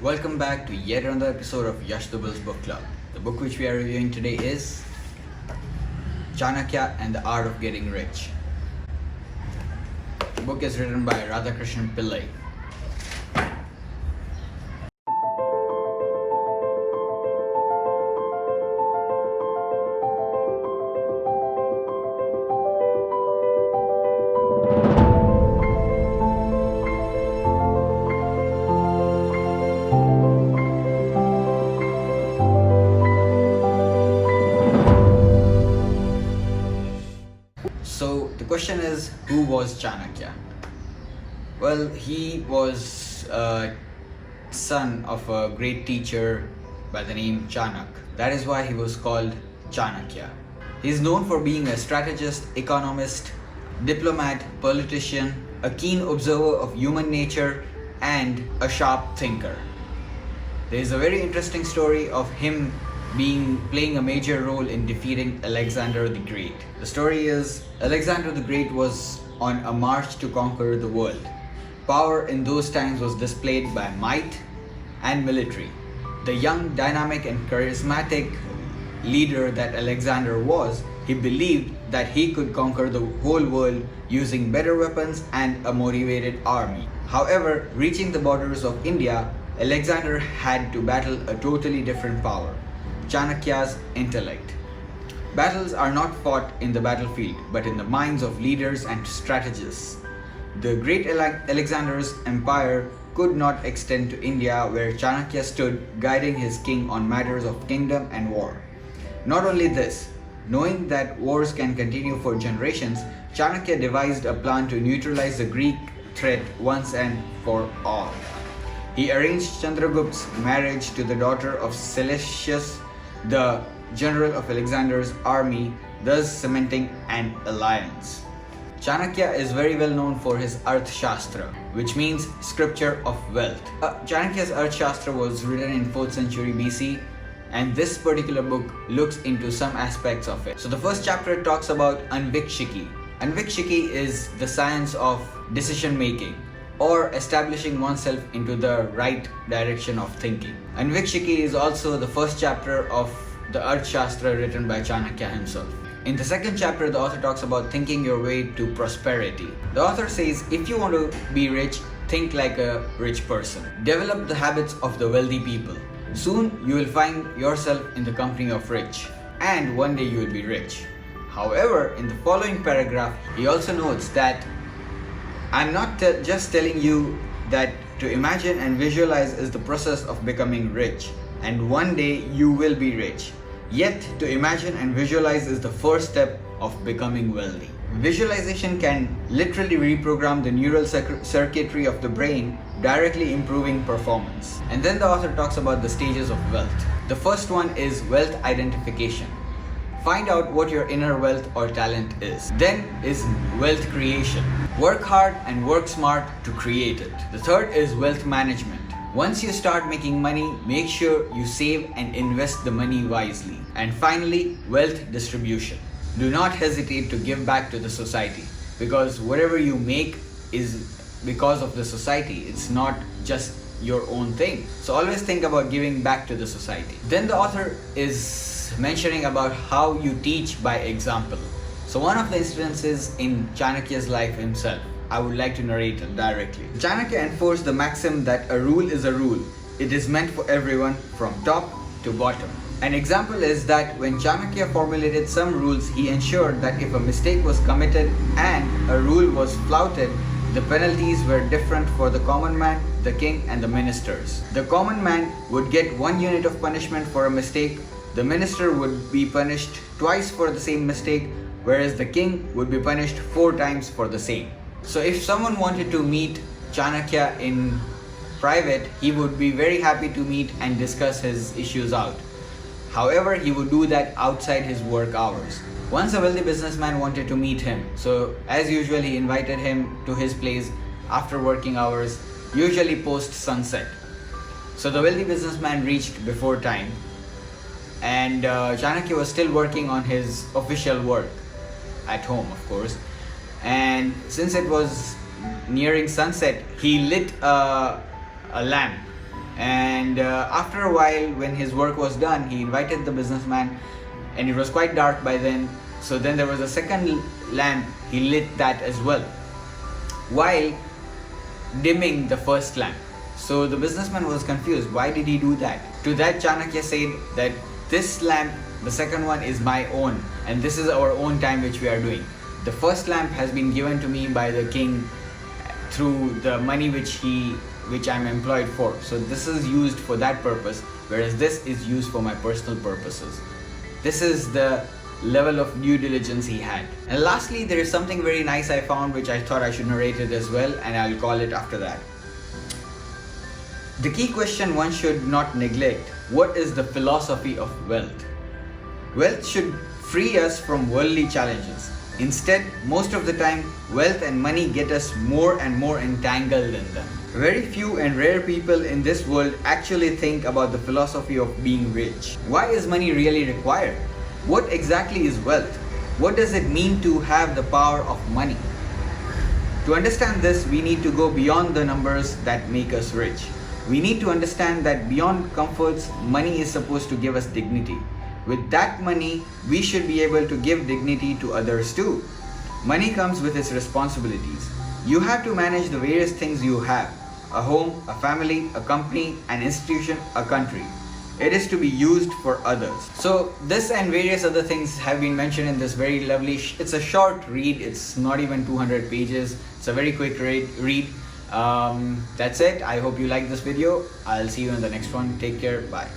Welcome back to yet another episode of Yash Dubbal's Book Club. The book which we are reviewing today is Chanakya and the Art of Getting Rich. The book is written by Radhakrishnan Pillai. So the question is, who was Chanakya? Well, he was a son of a great teacher by the name Chanak. That is why he was called Chanakya. He is known for being a strategist, economist, diplomat, politician, a keen observer of human nature, and a sharp thinker. There is a very interesting story of him playing a major role in defeating Alexander the Great. The story is, Alexander the Great was on a march to conquer the world. Power in those times was displayed by might and military. The young, dynamic and charismatic leader that Alexander was, he believed that he could conquer the whole world using better weapons and a motivated army. However, reaching the borders of India, Alexander had to battle a totally different power, Chanakya's intellect. Battles are not fought in the battlefield, but in the minds of leaders and strategists. The great Alexander's empire could not extend to India, where Chanakya stood guiding his king on matters of kingdom and war. Not only this, knowing that wars can continue for generations, Chanakya devised a plan to neutralize the Greek threat once and for all. He arranged Chandragupta's marriage to the daughter of Seleucus, the general of Alexander's army, thus cementing an alliance. Chanakya is very well known for his ARTHSHASTRA, which means Scripture of Wealth. Chanakya's ARTHSHASTRA was written in 4th century BC, and this particular book looks into some aspects of it. So the first chapter talks about Anvikshiki. Anvikshiki is the science of decision making, or establishing oneself into the right direction of thinking. Anvikshiki is also the first chapter of the ARTHSHASTRA written by Chanakya himself. In the second chapter, the author talks about thinking your way to prosperity. The author says, if you want to be rich, think like a rich person. Develop the habits of the wealthy people. Soon you will find yourself in the company of rich, and one day you will be rich. However, in the following paragraph, he also notes that I'm not just telling you that to imagine and visualize is the process of becoming rich, and one day you will be rich. Yet, to imagine and visualize is the first step of becoming wealthy. Visualization can literally reprogram the neural circuitry of the brain, directly improving performance. And then the author talks about the stages of wealth. The first one is wealth identification. Find out what your inner wealth or talent is. Then is wealth creation. Work hard and work smart to create it. The third is wealth management. Once you start making money, make sure you save and invest the money wisely. And finally, wealth distribution. Do not hesitate to give back to the society, because whatever you make is because of the society. It's not just your own thing. So always think about giving back to the society. Then the author is mentioning about how you teach by example. So one of the incidences in Chanakya's life himself, I would like to narrate it directly. Chanakya enforced the maxim that a rule is a rule. It is meant for everyone from top to bottom. An example is that when Chanakya formulated some rules, he ensured that if a mistake was committed and a rule was flouted, the penalties were different for the common man, the king and the ministers. The common man would get 1 unit of punishment for a mistake. The minister would be punished twice for the same mistake, whereas the king would be punished 4 times for the same. So if someone wanted to meet Chanakya in private, he would be very happy to meet and discuss his issues out. However, he would do that outside his work hours. Once a wealthy businessman wanted to meet him, so as usual he invited him to his place after working hours, usually post sunset. So the wealthy businessman reached before time, and Chanakya was still working on his official work at home, of course. And since it was nearing sunset, he lit a lamp and And after a while, when his work was done, he invited the businessman, and it was quite dark by then. So then there was a second lamp, he lit that as well, while dimming the first lamp. So the businessman was confused. Why did he do that? To that, Chanakya said that this lamp, the second one, is my own, and this is our own time which we are doing. The first lamp has been given to me by the king through the money which I'm employed for. So this is used for that purpose, whereas this is used for my personal purposes. This is the level of due diligence he had. And lastly, there is something very nice I found which I thought I should narrate it as well, and I'll call it after that. The key question one should not neglect: what is the philosophy of wealth? Wealth should free us from worldly challenges. Instead, most of the time, wealth and money get us more and more entangled in them. Very few and rare people in this world actually think about the philosophy of being rich. Why is money really required? What exactly is wealth? What does it mean to have the power of money? To understand this, we need to go beyond the numbers that make us rich. We need to understand that beyond comforts, money is supposed to give us dignity. With that money, we should be able to give dignity to others too. Money comes with its responsibilities. You have to manage the various things you have: a home, a family, a company, an institution, a country. It is to be used for others. So this and various other things have been mentioned in this very lovely, it's a short read, it's not even 200 pages, it's a very quick read. That's it. I hope you like this video. I'll see you in the next one. Take care. Bye.